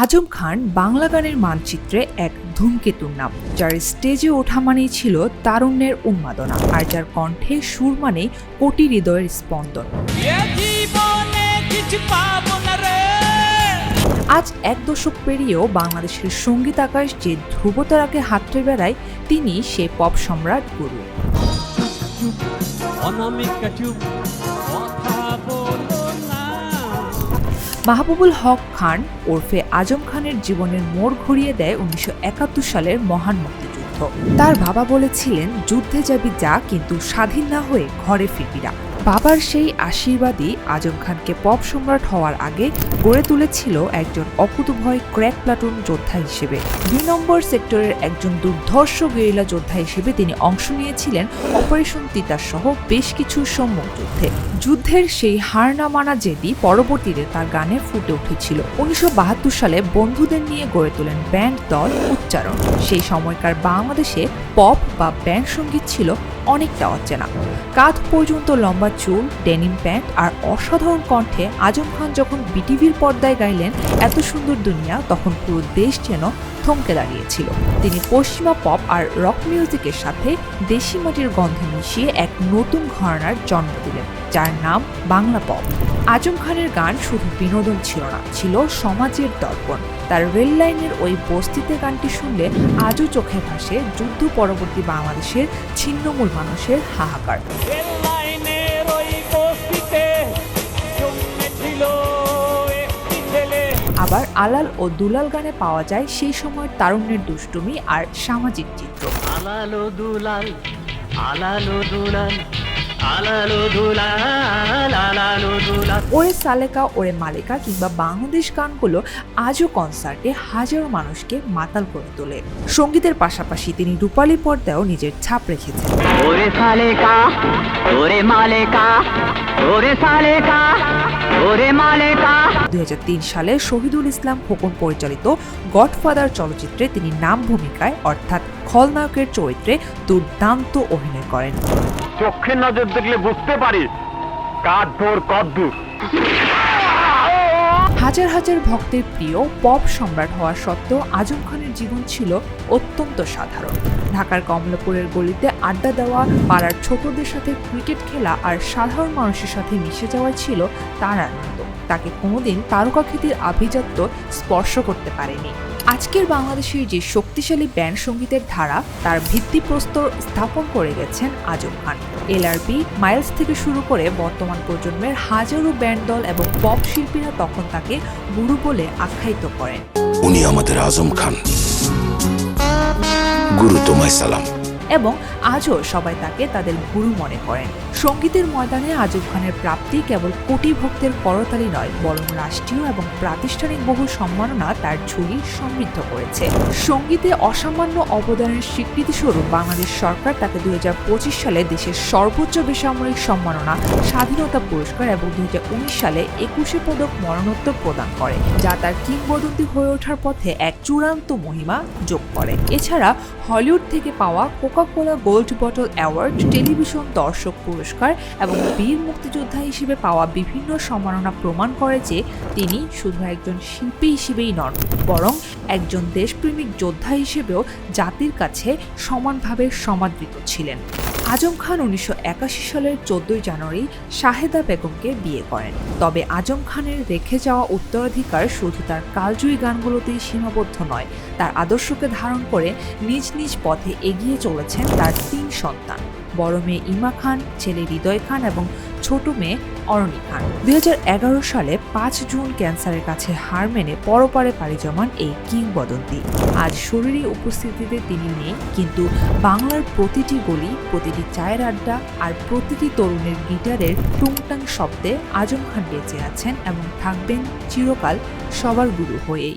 আজম খান বাংলা গানের মানচিত্রে এক ধূমকেতুর নাম, যার স্টেজে ওঠা মানেই ছিল তারুণ্যের উন্মাদনা, আর যার কণ্ঠে সুর মানেই কোটি হৃদয়ের স্পন্দন। আজ এক দশক পেরিয়েও বাংলাদেশের সঙ্গীত আকাশ যে ধ্রুবতারাকে হাতড়ে বেড়ায়, তিনি সে পপ সম্রাট গুরু। মাহবুবুল হক খান ওরফে আজম খানের জীবনের মোড় ঘুরিয়ে দেয় 1971 সালের মহান মুক্তিযুদ্ধ। তার বাবা বলেছিলেন, যুদ্ধে যাবি যা, কিন্তু স্বাধীন না হয়ে ঘরে ফিরবি না। বাবার সেই আশীর্বাদই আজম খানকে পপ সম্রাট হওয়ার আগে গড়ে তুলেছিল একজন অকুতভয় ক্র্যাক প্লাটুন যোদ্ধা হিসেবে। 2 নম্বর সেক্টরের একজন দুর্ধর্ষ গেরিলা যোদ্ধা হিসেবে তিনি অংশ নিয়েছিলেন অপারেশন তিতাস সহ বেশ কিছু সম্মুখ যুদ্ধে। যুদ্ধের সেই হার না মানা জেদি পরবর্তীতে তার গানে ফুটে উঠেছিল। 1972 সালে বন্ধুদের নিয়ে গড়ে তোলেন ব্যান্ড দল উচ্চারণ। সেই সময়কার বাংলাদেশে পপ বা ব্যান্ড সঙ্গীত ছিল অনেকটা অচেনা। কাঁধ পর্যন্ত লম্বা চুল, ডেনিম প্যান্ট আর অসাধারণ কণ্ঠে আজম খান যখন বিটিভির পর্দায় গাইলেন এত সুন্দর দুনিয়া, তখন পুরো দেশ যেন থমকে দাঁড়িয়েছিল। তিনি পশ্চিমা পপ আর রক মিউজিকের সাথে দেশি মাটির গন্ধে মিশিয়ে এক নতুন ঘরানার জন্ম দিলেন, যার নাম বাংলা পপ। আজম খানের গান শুধু বিনোদন ছিল না, ছিল সমাজের দর্পণ। তার রেল লাইনের ওই বস্তিতে গানটি শুনলে আজও চোখে ভাসে যুদ্ধ পরবর্তী বাংলাদেশের ছিন্নমূল মানুষের হাহাকার। আবার আলাল ও দুলাল গানে পাওয়া যায় সেই সময়ের তারুণ্যের দুষ্টুমি আর সামাজিক চিত্র। আলালো দুলাল, আলালো দুলাল, আলালো দুলাল, আলালো দুলাল। ওরে সালেকা ওরে মালেকা কিংবা বাংলাদেশ গানগুলো আজও কনসার্টে হাজারো মানুষকে মাতাল করে তোলে। সঙ্গীতের পাশাপাশি তিনি রূপালী পর্দায়ও নিজের ছাপ রেখেছেন। ওরে সালেকা ওরে মালেকা, ওরে সালেকা ওরে মালেকা। 2003 সালে শহীদুল ইসলাম খোকন পরিচালিত গডফাদার চলচ্চিত্রে তিনি নাম ভূমিকায় অর্থাৎ খলনায়কের চরিত্রে দুর্দান্ত অভিনয় করেন। চোখের নজর দেখলে বুঝতে পারিস কার ধর কদ্দুর। হাজার হাজার ভক্তের প্রিয় পপ সম্রাট হওয়া সত্ত্বেও আজম খানের জীবন ছিল অত্যন্ত সাধারণ। ঢাকার কমলাপুরের গলিতে আড্ডা দেওয়া, পাড়ার ছোটদের সাথে ক্রিকেট খেলা আর সাধারণ মানুষের সাথে মিশে যাওয়া ছিল তার আনন্দ। তাকে কোনোদিন তারকাখ্যাতির আভিজাত্য স্পর্শ করতে পারেনি। আজকের বাংলাদেশের যে শক্তিশালী ব্যান্ড সঙ্গীতের ধারা, তার ভিত্তিপ্রস্তর স্থাপন করে গেছেন আজম খান। এলআরপি, মাইলস থেকে শুরু করে বর্তমান প্রজন্মের হাজারো ব্যান্ড দল এবং পপ শিল্পীরা তখন তাকে গুরু বলে আখ্যায়িত করেন। উনি আমাদের আজম খান, গুরু তোমায় সালাম। এবং আজও সবাই তাকে তাদের গুরু মনে করেন। সঙ্গীতের ময়দানে আজম খানের প্রাপ্তি কেবল কোটি ভক্তের করতালি নয়, বরং রাষ্ট্রীয় এবং প্রাতিষ্ঠানিক বহু সম্মাননা তার ঝুলি সমৃদ্ধ করেছে। সঙ্গীতে অসামান্য অবদানের স্বীকৃতিস্বরূপ বাংলাদেশ সরকার তাকে 2025 সালে দেশের সর্বোচ্চ বেসামরিক সম্মাননা স্বাধীনতা পুরস্কার এবং 2019 সালে 21 পদক মরণোত্তর প্রদান করে, যা তার কিংবদন্তি হয়ে ওঠার পথে এক চূড়ান্ত মহিমা যোগ করে। এছাড়া হলিউড থেকে পাওয়া Coca-Cola gold bottle award, television দর্শক পুরস্কার এবং বীর মুক্তিযোদ্ধা হিসেবে পাওয়া বিভিন্ন সম্মাননা প্রমাণ করে যে তিনি শুধু একজন শিল্পী হিসেবেই নন, বরং একজন দেশপ্রেমিক যোদ্ধা হিসেবেও জাতির কাছে সমানভাবে সমাদৃত ছিলেন। আজম খান 1981 সালের 14 জানুয়ারি শাহেদা বেগমকে বিয়ে করেন। তবে আজম খানের রেখে যাওয়া উত্তরাধিকার শুধু তার কালজয়ী গানগুলোতেই সীমাবদ্ধ নয়। তার আদর্শকে ধারণ করে নিজ নিজ পথে এগিয়ে চলেছেন তার 3 সন্তান, বড় মেয়ে ইমা খান, ছেলে হৃদয় খান এবং ছোট মেয়ে অরণি খান। 2011 সালে 5 জুন ক্যান্সারের কাছে হার মেনে পরপারে পাড়ি জমান এই কিংবদন্তি আজ শরীরী উপস্থিতিতে তিনি নেই, কিন্তু বাংলার প্রতিটি গলি, প্রতিটি চায়ের আড্ডা আর প্রতিটি তরুণের গিটারের টুংটাং শব্দে আজম খান বেঁচে আছেন এবং থাকবেন চিরকাল সবার গুরু হয়েই।